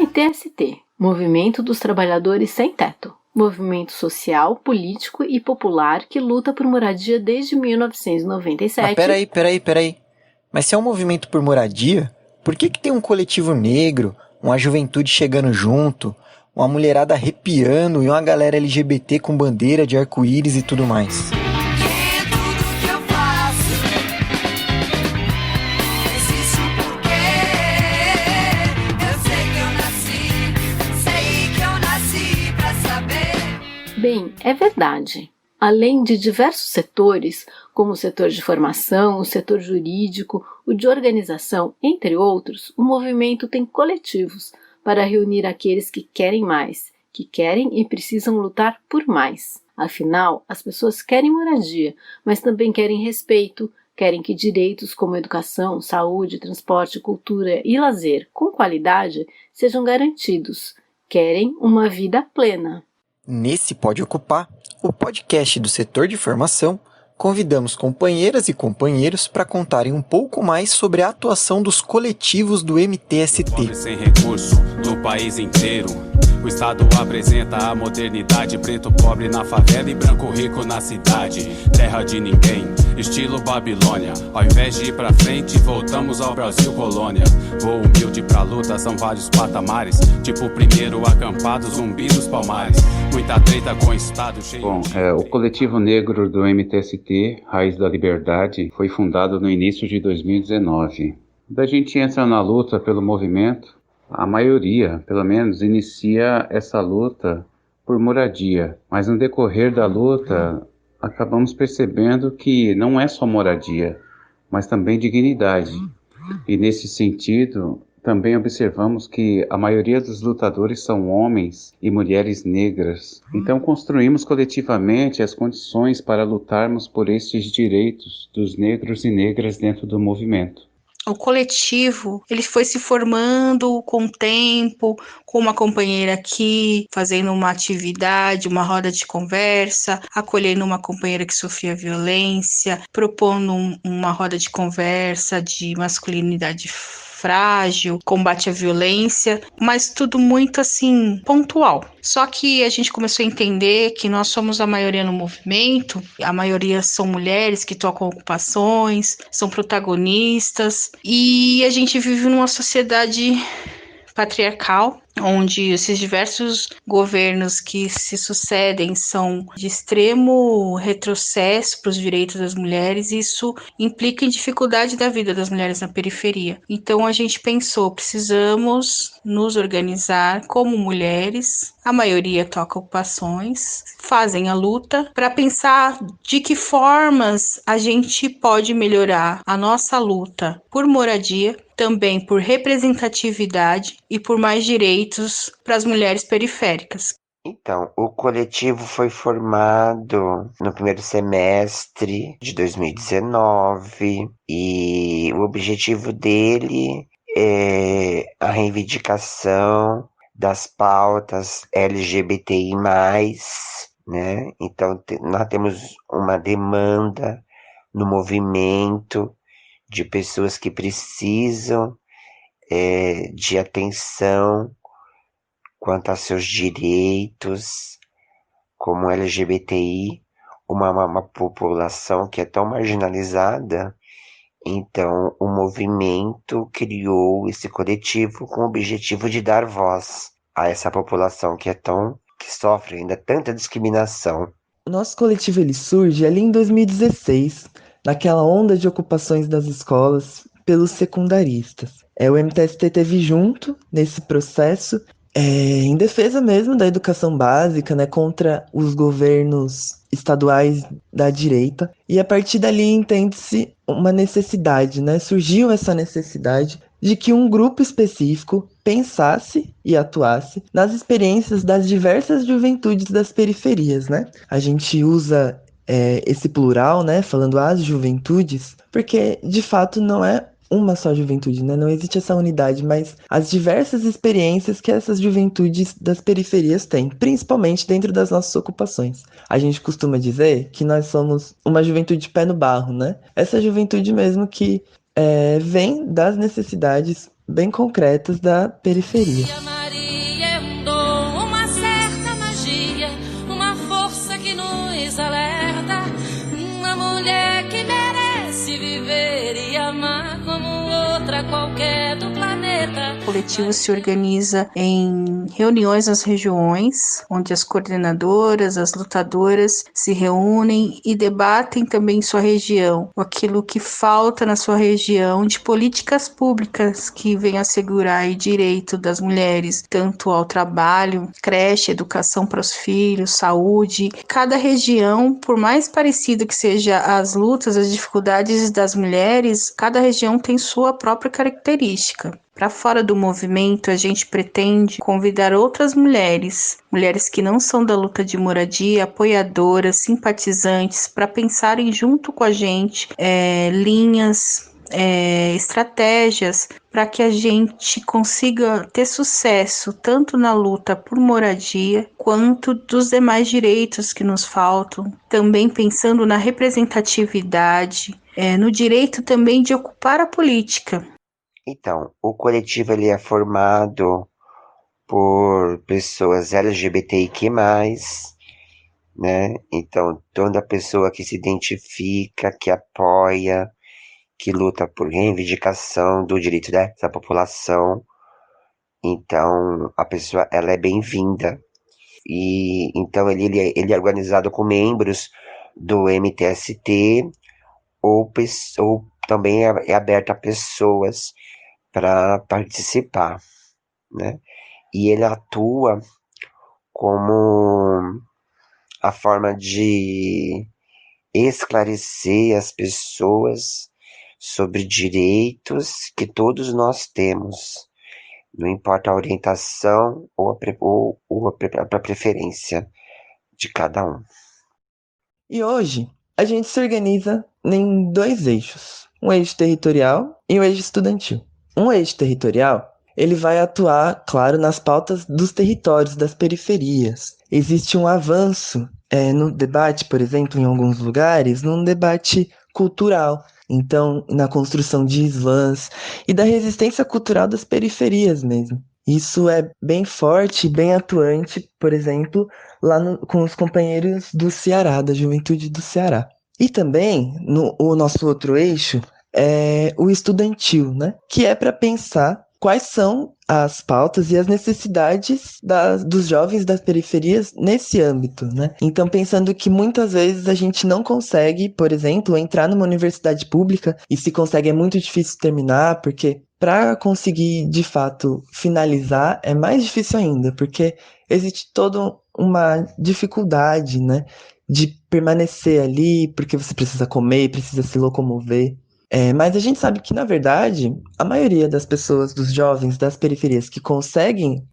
MTST, Movimento dos Trabalhadores Sem Teto. Movimento social, político e popular que luta por moradia desde 1997. Peraí. Mas se é um movimento por moradia, por que tem um coletivo negro, uma juventude chegando junto, uma mulherada arrepiando e uma galera LGBT com bandeira de arco-íris e tudo mais? Bem, é verdade. Além de diversos setores, como o setor de formação, o setor jurídico, o de organização, entre outros, o movimento tem coletivos para reunir aqueles que querem mais, que querem e precisam lutar por mais. Afinal, as pessoas querem moradia, mas também querem respeito, querem que direitos como educação, saúde, transporte, cultura e lazer com qualidade sejam garantidos. Querem uma vida plena. Nesse Pode Ocupar, o podcast do setor de formação, convidamos companheiras e companheiros para contarem um pouco mais sobre a atuação dos coletivos do MTST. Pobre sem recurso no país inteiro. O Estado apresenta a modernidade, preto pobre na favela e branco rico na cidade. Terra de ninguém, estilo Babilônia. Ao invés de ir pra frente, voltamos ao Brasil colônia. Vou humilde pra luta, são vários patamares. Tipo o primeiro acampado, zumbi dos palmares. Muita treta com o Estado cheio O Coletivo Negro do MTST, Raiz da Liberdade, foi fundado no início de 2019. Quando a gente entra na luta pelo movimento, a maioria, pelo menos, inicia essa luta por moradia. Mas no decorrer da luta, acabamos percebendo que não é só moradia, mas também dignidade. E nesse sentido, também observamos que a maioria dos lutadores são homens e mulheres negras. Então construímos coletivamente as condições para lutarmos por estes direitos dos negros e negras dentro do movimento. O coletivo, ele foi se formando com o tempo, com uma companheira aqui, fazendo uma atividade, uma roda de conversa, acolhendo uma companheira que sofria violência, propondo uma roda de conversa de masculinidade frágil, combate à violência, mas tudo muito assim, pontual. Só que a gente começou a entender que nós somos a maioria no movimento, a maioria são mulheres que tocam ocupações, são protagonistas, e a gente vive numa sociedade patriarcal, onde esses diversos governos que se sucedem são de extremo retrocesso para os direitos das mulheres, e isso implica em dificuldade da vida das mulheres na periferia. Então a gente pensou, precisamos nos organizar como mulheres, a maioria toca ocupações, fazem a luta, para pensar de que formas a gente pode melhorar a nossa luta por moradia, também por representatividade e por mais direitos para as mulheres periféricas. Então, o coletivo foi formado no primeiro semestre de 2019 e o objetivo dele é a reivindicação das pautas LGBTI+, né? Então, nós temos uma demanda no movimento de pessoas que precisam de atenção quanto aos seus direitos, como LGBTI, uma população que é tão marginalizada. Então, o movimento criou esse coletivo com o objetivo de dar voz a essa população que sofre ainda tanta discriminação. O nosso coletivo ele surge ali em 2016, naquela onda de ocupações das escolas pelos secundaristas. O MTST esteve junto nesse processo, em defesa mesmo da educação básica, né, contra os governos estaduais da direita. E a partir dali entende-se uma necessidade, né? Surgiu essa necessidade de que um grupo específico pensasse e atuasse nas experiências das diversas juventudes das periferias, né? A gente usa esse plural, né, falando as juventudes, porque de fato não é uma só juventude, né? Não existe essa unidade, mas as diversas experiências que essas juventudes das periferias têm, principalmente dentro das nossas ocupações. A gente costuma dizer que nós somos uma juventude pé no barro, né? Essa juventude mesmo que vem das necessidades bem concretas da periferia. luz alerta, uma mulher que merece viver e amar como outra qualquer do planeta. O coletivo se organiza em reuniões nas regiões, onde as coordenadoras, as lutadoras se reúnem e debatem também sua região, aquilo que falta na sua região de políticas públicas que venham assegurar o direito das mulheres, tanto ao trabalho, creche, educação para os filhos, saúde. Cada região, por mais parecido que seja as lutas, as dificuldades das mulheres, cada região tem sua própria característica. Para fora do movimento, a gente pretende convidar outras mulheres que não são da luta de moradia, apoiadoras, simpatizantes, para pensarem junto com a gente linhas, estratégias para que a gente consiga ter sucesso tanto na luta por moradia quanto dos demais direitos que nos faltam. Também pensando na representatividade, no direito também de ocupar a política. Então, o coletivo ele é formado por pessoas LGBTIQ+, né? Então, toda pessoa que se identifica, que apoia, que luta por reivindicação do direito dessa população, então a pessoa ela é bem-vinda. E então ele é organizado com membros do MTST ou também é aberto a pessoas para participar, né? E ele atua como a forma de esclarecer as pessoas sobre direitos que todos nós temos, não importa a orientação ou a preferência de cada um. E hoje, a gente se organiza em 2 eixos, um eixo territorial e um eixo estudantil. Um eixo territorial, ele vai atuar, claro, nas pautas dos territórios, das periferias. Existe um avanço no debate, por exemplo, em alguns lugares, num debate cultural. Então, na construção de slams e da resistência cultural das periferias mesmo. Isso é bem forte, bem atuante, por exemplo, com os companheiros do Ceará, da juventude do Ceará. E também, o nosso outro eixo é o estudantil, né? Que é para pensar quais são as pautas e as necessidades dos jovens das periferias nesse âmbito, né? Então, pensando que muitas vezes a gente não consegue, por exemplo, entrar numa universidade pública, e se consegue é muito difícil terminar, porque para conseguir, de fato, finalizar é mais difícil ainda, porque existe toda uma dificuldade, né? De permanecer ali, porque você precisa comer, precisa se locomover. Mas a gente sabe que, na verdade, a maioria das pessoas, dos jovens das periferias que conseguem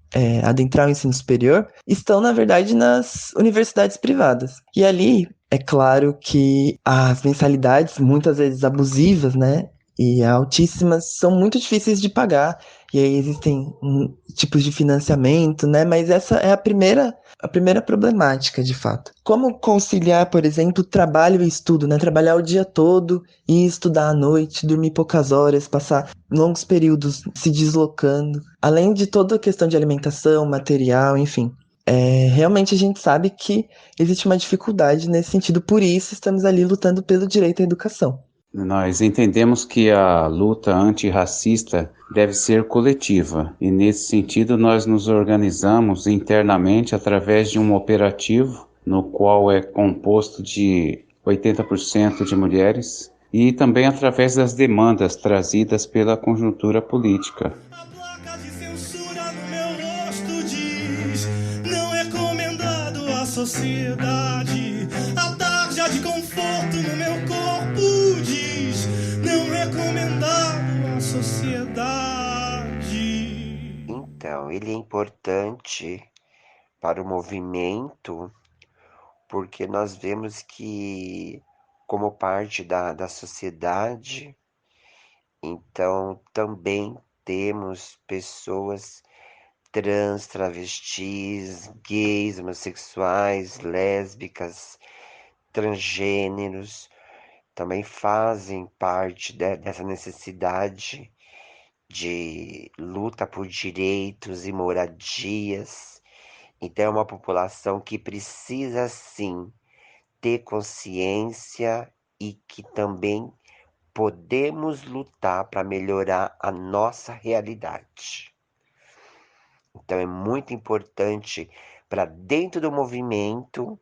adentrar o ensino superior, estão, na verdade, nas universidades privadas. E ali, é claro que as mensalidades, muitas vezes abusivas, né, e altíssimas, são muito difíceis de pagar. E aí existem tipos de financiamento, né, mas essa é a primeira problemática, de fato. Como conciliar, por exemplo, trabalho e estudo, né? Trabalhar o dia todo e estudar à noite, dormir poucas horas, passar longos períodos se deslocando, além de toda a questão de alimentação, material, enfim. Realmente a gente sabe que existe uma dificuldade nesse sentido, por isso estamos ali lutando pelo direito à educação. Nós entendemos que a luta antirracista deve ser coletiva e, nesse sentido, nós nos organizamos internamente através de um operativo no qual é composto de 80% de mulheres e também através das demandas trazidas pela conjuntura política. A placa de censura no meu rosto diz: não é recomendado à sociedade. A tarja de conforto no meu corpo diz: não é recomendado à sociedade. Então, ele é importante para o movimento porque nós vemos que, como parte da sociedade, então também temos pessoas trans, travestis, gays, homossexuais, lésbicas, transgêneros, também fazem parte dessa necessidade de luta por direitos e moradias. Então é uma população que precisa sim ter consciência e que também podemos lutar para melhorar a nossa realidade. Então é muito importante para dentro do movimento,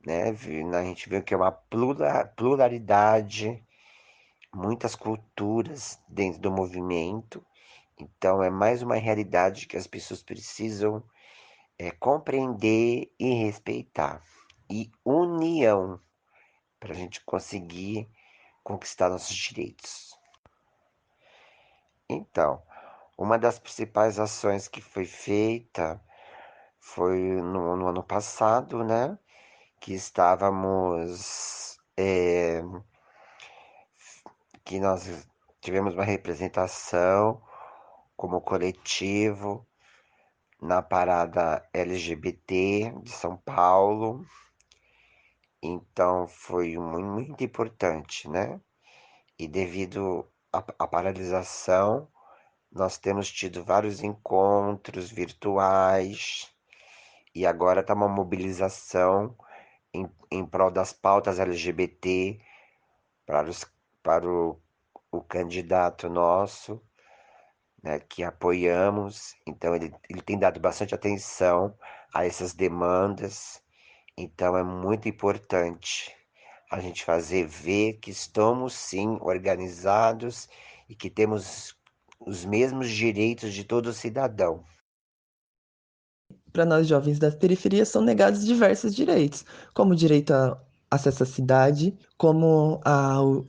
né? A gente vê que é uma pluralidade, muitas culturas dentro do movimento. Então é mais uma realidade que as pessoas precisam compreender e respeitar. E união para a gente conseguir conquistar nossos direitos. Então, uma das principais ações que foi feita foi no ano passado, né? Que estávamos. Que nós tivemos uma representação como coletivo na parada LGBT de São Paulo. Então foi muito importante, né? E devido à paralisação, nós temos tido vários encontros virtuais e agora está uma mobilização em prol das pautas LGBT para o candidato nosso, né, que apoiamos. Então ele tem dado bastante atenção a essas demandas. Então é muito importante a gente fazer ver que estamos sim organizados e que temos os mesmos direitos de todo cidadão. Para nós jovens das periferias são negados diversos direitos, como o direito a acesso à cidade, como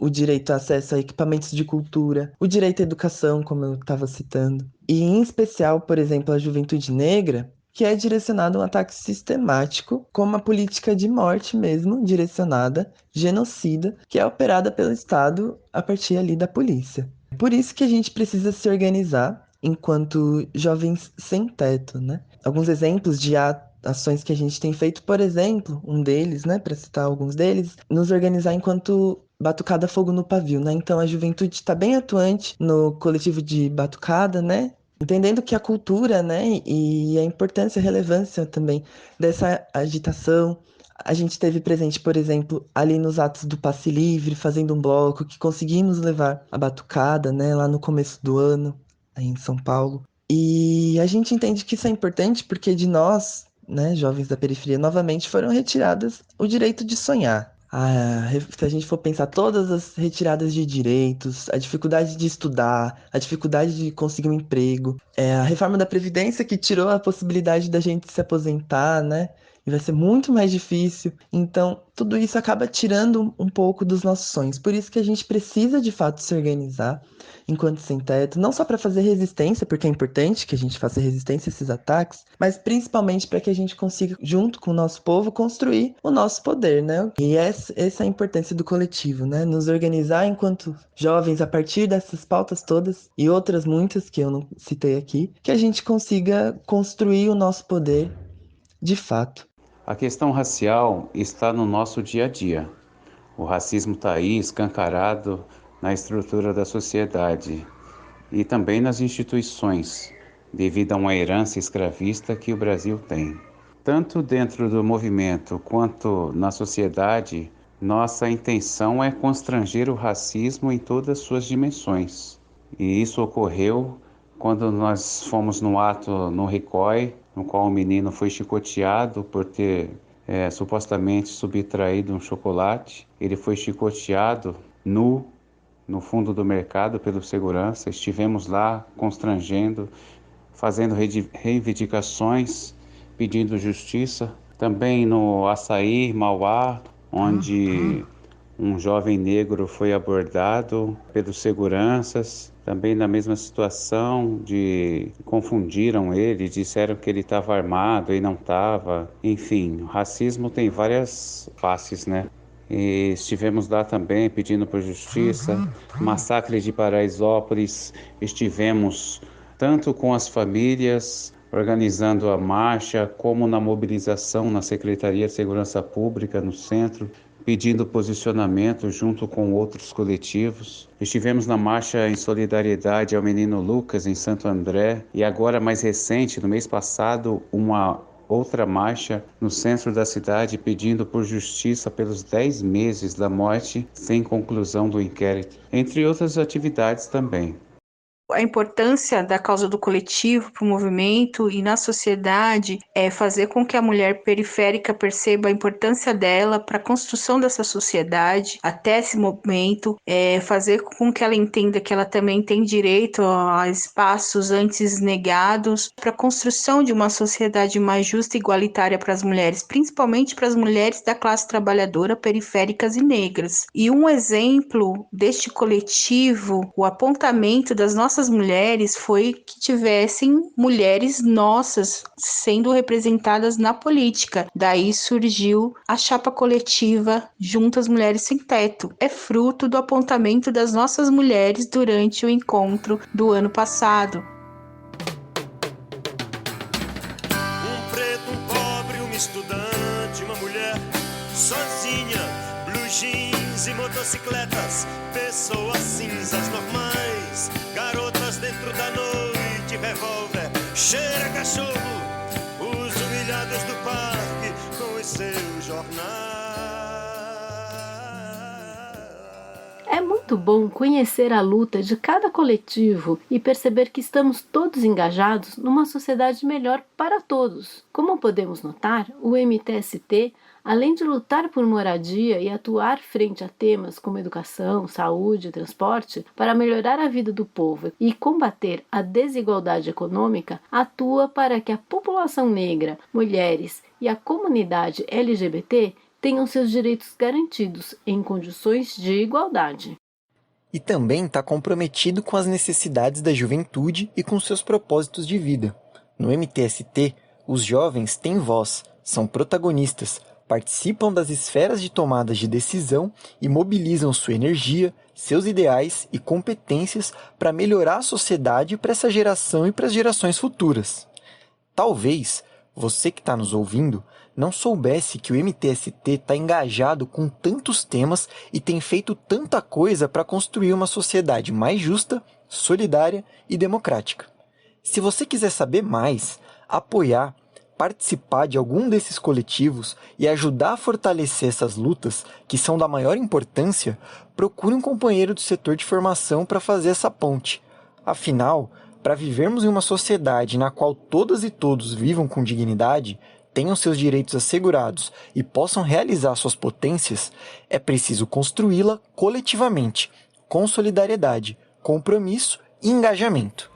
o direito a acesso a equipamentos de cultura, o direito à educação, como eu estava citando, e em especial, por exemplo, a juventude negra, que é direcionado a um ataque sistemático, como a política de morte mesmo, direcionada, genocida, que é operada pelo Estado a partir ali da polícia. Por isso que a gente precisa se organizar enquanto jovens sem teto, né? Alguns exemplos de ações que a gente tem feito, por exemplo, um deles, né, para citar alguns deles, nos organizar enquanto Batucada Fogo no Pavio, né? Então a juventude está bem atuante no coletivo de batucada, né? Entendendo que a cultura, né, e a importância e a relevância também dessa agitação. A gente esteve presente, por exemplo, ali nos atos do Passe Livre, fazendo um bloco, que conseguimos levar a batucada, né, lá no começo do ano, aí em São Paulo. E a gente entende que isso é importante porque de nós, né, jovens da periferia, novamente foram retiradas o direito de sonhar. Se a gente for pensar todas as retiradas de direitos, a dificuldade de estudar, a dificuldade de conseguir um emprego, a reforma da Previdência que tirou a possibilidade da gente se aposentar, né? E vai ser muito mais difícil. Então, tudo isso acaba tirando um pouco dos nossos sonhos. Por isso que a gente precisa, de fato, se organizar enquanto sem teto, não só para fazer resistência, porque é importante que a gente faça resistência a esses ataques, mas principalmente para que a gente consiga, junto com o nosso povo, construir o nosso poder, né? E essa é a importância do coletivo, né? Nos organizar enquanto jovens a partir dessas pautas todas e outras muitas que eu não citei aqui, que a gente consiga construir o nosso poder de fato. A questão racial está no nosso dia a dia. O racismo está aí escancarado na estrutura da sociedade e também nas instituições, devido a uma herança escravista que o Brasil tem. Tanto dentro do movimento quanto na sociedade, nossa intenção é constranger o racismo em todas suas dimensões. E isso ocorreu quando nós fomos no ato no Ricói, no qual o menino foi chicoteado por ter supostamente subtraído um chocolate. Ele foi chicoteado nu no fundo do mercado pelo segurança. Estivemos lá constrangendo, fazendo reivindicações, pedindo justiça. Também no Açaí, Mauá, onde um jovem negro foi abordado pelos seguranças, também na mesma situação de confundiram ele, disseram que ele estava armado e não estava. Enfim, o racismo tem várias faces, né? E estivemos lá também pedindo por justiça. Massacre de Paraisópolis, estivemos tanto com as famílias, organizando a marcha, como na mobilização na Secretaria de Segurança Pública, no centro, pedindo posicionamento junto com outros coletivos. Estivemos na marcha em solidariedade ao menino Lucas, em Santo André, e agora, mais recente, no mês passado, uma outra marcha no centro da cidade pedindo por justiça pelos 10 meses da morte sem conclusão do inquérito, entre outras atividades também. A importância da causa do coletivo para o movimento e na sociedade é fazer com que a mulher periférica perceba a importância dela para a construção dessa sociedade até esse momento, fazer com que ela entenda que ela também tem direito a espaços antes negados para a construção de uma sociedade mais justa e igualitária para as mulheres, principalmente para as mulheres da classe trabalhadora, periféricas e negras. E um exemplo deste coletivo, o apontamento das nossas mulheres foi que tivessem mulheres nossas sendo representadas na política. Daí surgiu a chapa coletiva Juntas Mulheres Sem Teto. É fruto do apontamento das nossas mulheres durante o encontro do ano passado. Um preto, um pobre, uma estudante, uma mulher sozinha, blue jeans e motocicletas, pessoas cinzas normais, garotas dentro da noite, revólver, cheira cachorro, os humilhados do parque com os seus jornais. É muito bom conhecer a luta de cada coletivo e perceber que estamos todos engajados numa sociedade melhor para todos. Como podemos notar, o MTST, além de lutar por moradia e atuar frente a temas como educação, saúde e transporte para melhorar a vida do povo e combater a desigualdade econômica, atua para que a população negra, mulheres e a comunidade LGBT tenham seus direitos garantidos em condições de igualdade. E também está comprometido com as necessidades da juventude e com seus propósitos de vida. No MTST, os jovens têm voz, são protagonistas, participam das esferas de tomadas de decisão e mobilizam sua energia, seus ideais e competências para melhorar a sociedade para essa geração e para as gerações futuras. Talvez você que está nos ouvindo não soubesse que o MTST está engajado com tantos temas e tem feito tanta coisa para construir uma sociedade mais justa, solidária e democrática. Se você quiser saber mais, apoiar, participar de algum desses coletivos e ajudar a fortalecer essas lutas, que são da maior importância, procure um companheiro do setor de formação para fazer essa ponte. Afinal, para vivermos em uma sociedade na qual todas e todos vivam com dignidade, tenham seus direitos assegurados e possam realizar suas potências, é preciso construí-la coletivamente, com solidariedade, compromisso e engajamento.